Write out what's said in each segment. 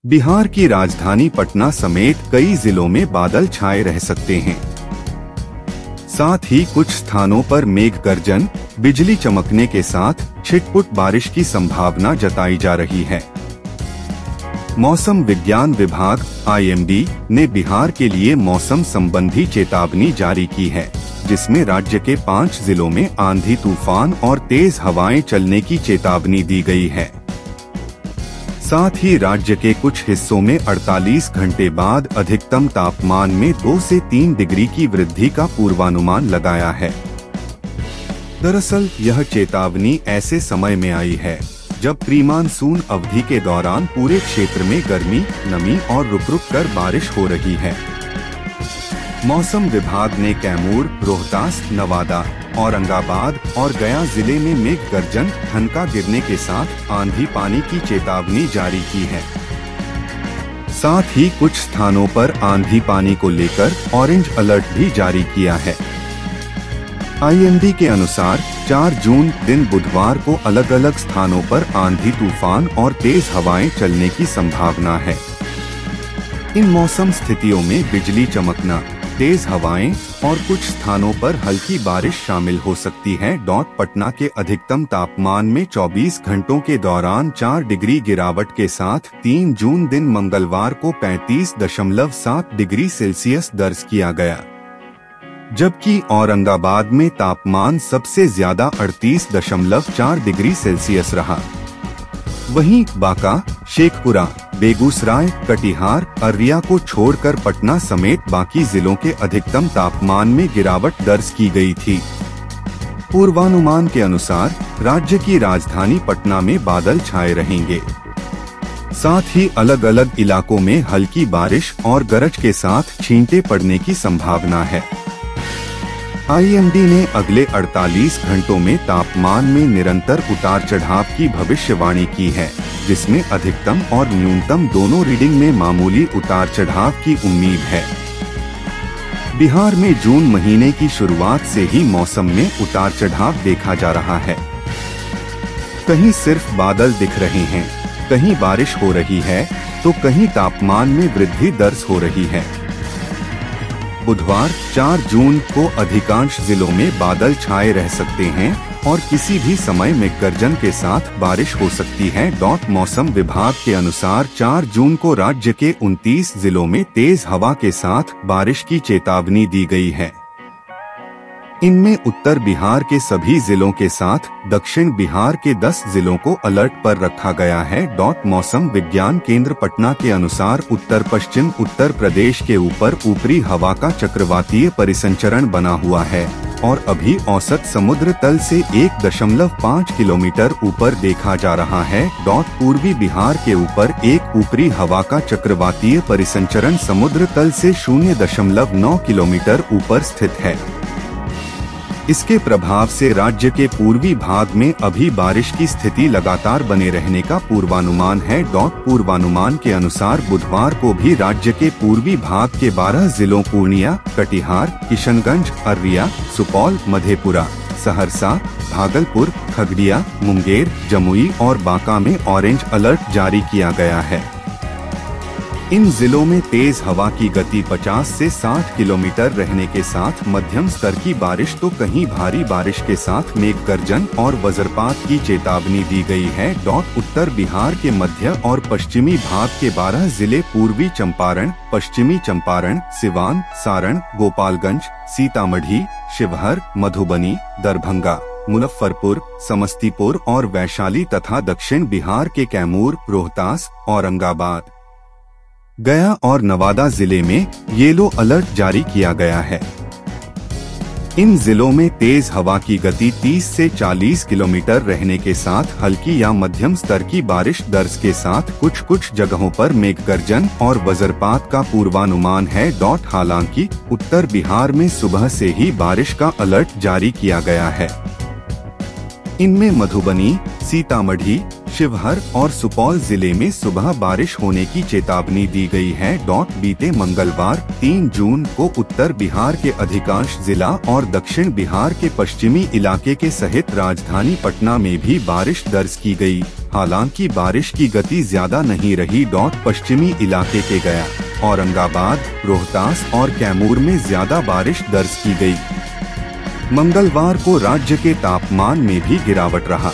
बिहार की राजधानी पटना समेत कई जिलों में बादल छाए रह सकते हैं। साथ ही कुछ स्थानों पर मेघ गर्जन, बिजली चमकने के साथ छिटपुट बारिश की संभावना जताई जा रही है। मौसम विज्ञान विभाग (IMD) ने बिहार के लिए मौसम संबंधी चेतावनी जारी की है, जिसमें राज्य के 5 जिलों में आंधी तूफान और तेज हवाएं चलने की चेतावनी दी गई है। साथ ही राज्य के कुछ हिस्सों में 48 घंटे बाद अधिकतम तापमान में 2 से 3 डिग्री की वृद्धि का पूर्वानुमान लगाया है। दरअसल यह चेतावनी ऐसे समय में आई है जब प्री मानसून अवधि के दौरान पूरे क्षेत्र में गर्मी, नमी और रुक-रुक कर बारिश हो रही है। मौसम विभाग ने कैमूर, रोहतास, नवादा, औरंगाबाद और गया जिले में मेघ गर्जन, ठनका गिरने के साथ आंधी पानी की चेतावनी जारी की है। साथ ही कुछ स्थानों पर आंधी पानी को लेकर ऑरेंज अलर्ट भी जारी किया है। IMD के अनुसार 4 जून दिन बुधवार को अलग अलग स्थानों पर आंधी तूफान और तेज हवाएं चलने की संभावना है। इन मौसम स्थितियों में बिजली चमकना, तेज हवाएं और कुछ स्थानों पर हल्की बारिश शामिल हो सकती है। पटना के अधिकतम तापमान में 24 घंटों के दौरान 4 डिग्री गिरावट के साथ 3 जून दिन मंगलवार को 35.7 डिग्री सेल्सियस दर्ज किया गया, जबकि औरंगाबाद में तापमान सबसे ज्यादा 38.4 डिग्री सेल्सियस रहा। वहीं बांका, शेखपुरा, बेगूसराय, कटिहार, अररिया को छोड़कर पटना समेत बाकी जिलों के अधिकतम तापमान में गिरावट दर्ज की गई थी। पूर्वानुमान के अनुसार राज्य की राजधानी पटना में बादल छाए रहेंगे। साथ ही अलग अलग इलाकों में हल्की बारिश और गरज के साथ छींटे पड़ने की संभावना है। IMD ने अगले 48 घंटों में तापमान में निरंतर उतार चढ़ाव की भविष्यवाणी की है, जिसमें अधिकतम और न्यूनतम दोनों रीडिंग में मामूली उतार चढ़ाव की उम्मीद है। बिहार में जून महीने की शुरुआत से ही मौसम में उतार चढ़ाव देखा जा रहा है। कहीं सिर्फ बादल दिख रहे हैं, कहीं बारिश हो रही है तो कहीं तापमान में वृद्धि दर्ज हो रही है। बुधवार 4 जून को अधिकांश जिलों में बादल छाए रह सकते हैं और किसी भी समय मेघ गर्जन के साथ बारिश हो सकती है। मौसम विभाग के अनुसार 4 जून को राज्य के 29 जिलों में तेज हवा के साथ बारिश की चेतावनी दी गई है। इनमें उत्तर बिहार के सभी जिलों के साथ दक्षिण बिहार के 10 जिलों को अलर्ट पर रखा गया है। मौसम विज्ञान केंद्र पटना के अनुसार उत्तर पश्चिम उत्तर प्रदेश के ऊपर ऊपरी हवा का चक्रवातीय परिसंचरण बना हुआ है और अभी औसत समुद्र तल से 1.5 किलोमीटर ऊपर देखा जा रहा है। पूर्वी बिहार के ऊपर एक ऊपरी हवा का चक्रवातीय परिसंचरण समुद्र तल से 0.9 किलोमीटर ऊपर स्थित है। इसके प्रभाव से राज्य के पूर्वी भाग में अभी बारिश की स्थिति लगातार बने रहने का पूर्वानुमान है। पूर्वानुमान के अनुसार बुधवार को भी राज्य के पूर्वी भाग के 12 जिलों पूर्णिया, कटिहार, किशनगंज, अररिया, सुपौल, मधेपुरा, सहरसा, भागलपुर, खगड़िया, मुंगेर, जमुई और बांका में ऑरेंज अलर्ट जारी किया गया है। इन जिलों में तेज हवा की गति 50 से 60 किलोमीटर रहने के साथ मध्यम स्तर की बारिश तो कहीं भारी बारिश के साथ मेघ गर्जन और वज्रपात की चेतावनी दी गई है। उत्तर बिहार के मध्य और पश्चिमी भाग के 12 जिले पूर्वी चंपारण, पश्चिमी चंपारण, सिवान, सारण, गोपालगंज, सीतामढ़ी, शिवहर, मधुबनी, दरभंगा, मुजफ्फरपुर, समस्तीपुर और वैशाली तथा दक्षिण बिहार के कैमूर, रोहतास, औरंगाबाद, गया और नवादा जिले में येलो अलर्ट जारी किया गया है। इन जिलों में तेज हवा की गति 30 से 40 किलोमीटर रहने के साथ हल्की या मध्यम स्तर की बारिश दर्ज के साथ कुछ जगहों पर मेघ गर्जन और वज्रपात का पूर्वानुमान है। हालांकि उत्तर बिहार में सुबह से ही बारिश का अलर्ट जारी किया गया है। इनमें मधुबनी, सीतामढ़ी, शिवहर और सुपौल जिले में सुबह बारिश होने की चेतावनी दी गई है। बीते मंगलवार 3 जून को उत्तर बिहार के अधिकांश जिला और दक्षिण बिहार के पश्चिमी इलाके के सहित राजधानी पटना में भी बारिश दर्ज की गई। हालांकि बारिश की गति ज्यादा नहीं रही। पश्चिमी इलाके के गया, औरंगाबाद, रोहतास और कैमूर में ज्यादा बारिश दर्ज की गई। मंगलवार को राज्य के तापमान में भी गिरावट रहा।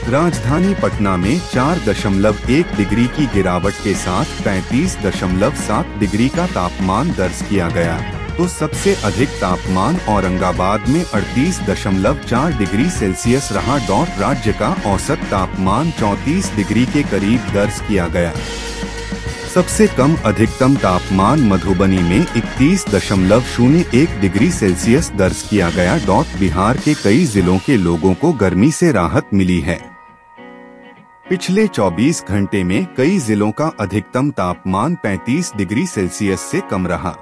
राजधानी पटना में 4.1 डिग्री की गिरावट के साथ 35.7 डिग्री का तापमान दर्ज किया गया, तो सबसे अधिक तापमान औरंगाबाद में 38.4 डिग्री सेल्सियस रहा। राज्य का औसत तापमान 34 डिग्री के करीब दर्ज किया गया। सबसे कम अधिकतम तापमान मधुबनी में 31.01 डिग्री सेल्सियस दर्ज किया गया। बिहार के कई जिलों के लोगों को गर्मी से राहत मिली है। पिछले 24 घंटे में कई जिलों का अधिकतम तापमान 35 डिग्री सेल्सियस से कम रहा।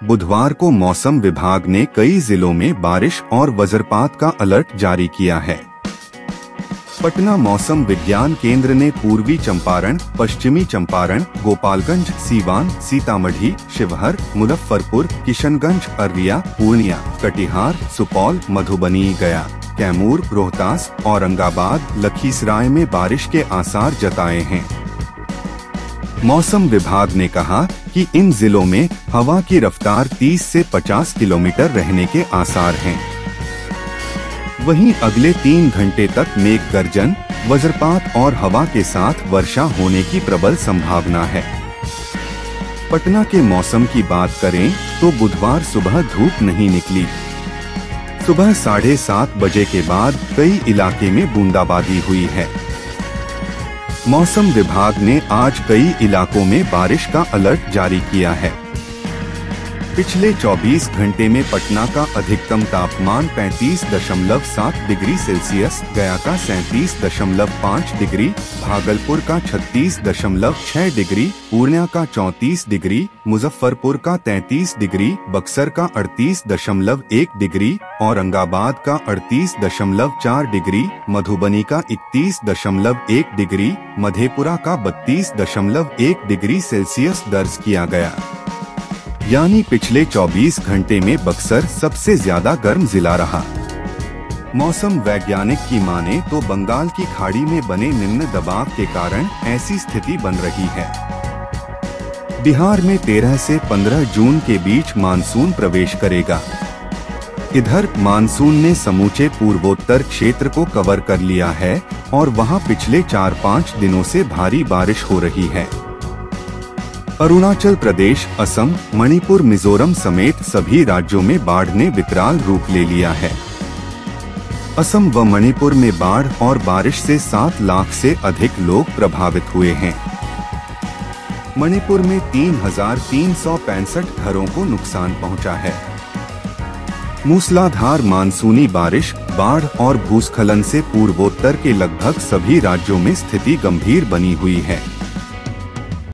बुधवार को मौसम विभाग ने कई जिलों में बारिश और वज्रपात का अलर्ट जारी किया है। पटना मौसम विज्ञान केंद्र ने पूर्वी चंपारण, पश्चिमी चंपारण, गोपालगंज, सीवान, सीतामढ़ी, शिवहर, मुजफ्फरपुर, किशनगंज, अररिया, पूर्णिया, कटिहार, सुपौल, मधुबनी, गया, कैमूर, रोहतास, औरंगाबाद, लखीसराय में बारिश के आसार जताए हैं। मौसम विभाग ने कहा कि इन जिलों में हवा की रफ्तार 30 से 50 किलोमीटर रहने के आसार हैं। वहीं अगले 3 घंटे तक मेघ गर्जन, वज्रपात और हवा के साथ वर्षा होने की प्रबल संभावना है। पटना के मौसम की बात करें तो बुधवार सुबह धूप नहीं निकली। सुबह 7:30 बजे के बाद कई इलाके में बूंदाबांदी हुई है। मौसम विभाग ने आज कई इलाकों में बारिश का अलर्ट जारी किया है। पिछले 24 घंटे में पटना का अधिकतम तापमान 35.7 डिग्री सेल्सियस, गया का 37.5 डिग्री, भागलपुर का 36.6 डिग्री, पूर्णिया का 34 डिग्री, मुजफ्फरपुर का 33 डिग्री, बक्सर का 38.1 डिग्री, औरंगाबाद का 38.4 डिग्री, मधुबनी का 31.1 डिग्री, मधेपुरा का 32.1 डिग्री सेल्सियस दर्ज किया गया। यानी पिछले 24 घंटे में बक्सर सबसे ज्यादा गर्म जिला रहा। मौसम वैज्ञानिक की माने तो बंगाल की खाड़ी में बने निम्न दबाव के कारण ऐसी स्थिति बन रही है। बिहार में 13 से 15 जून के बीच मानसून प्रवेश करेगा। इधर मानसून ने समूचे पूर्वोत्तर क्षेत्र को कवर कर लिया है और वहां पिछले 4-5 दिनों से भारी बारिश हो रही है। अरुणाचल प्रदेश, असम, मणिपुर, मिजोरम समेत सभी राज्यों में बाढ़ ने विकराल रूप ले लिया है। असम व मणिपुर में बाढ़ और बारिश से 7 लाख से अधिक लोग प्रभावित हुए हैं। मणिपुर में 3,365 घरों को नुकसान पहुंचा है। मूसलाधार मानसूनी बारिश, बाढ़ और भूस्खलन से पूर्वोत्तर के लगभग सभी राज्यों में स्थिति गंभीर बनी हुई है।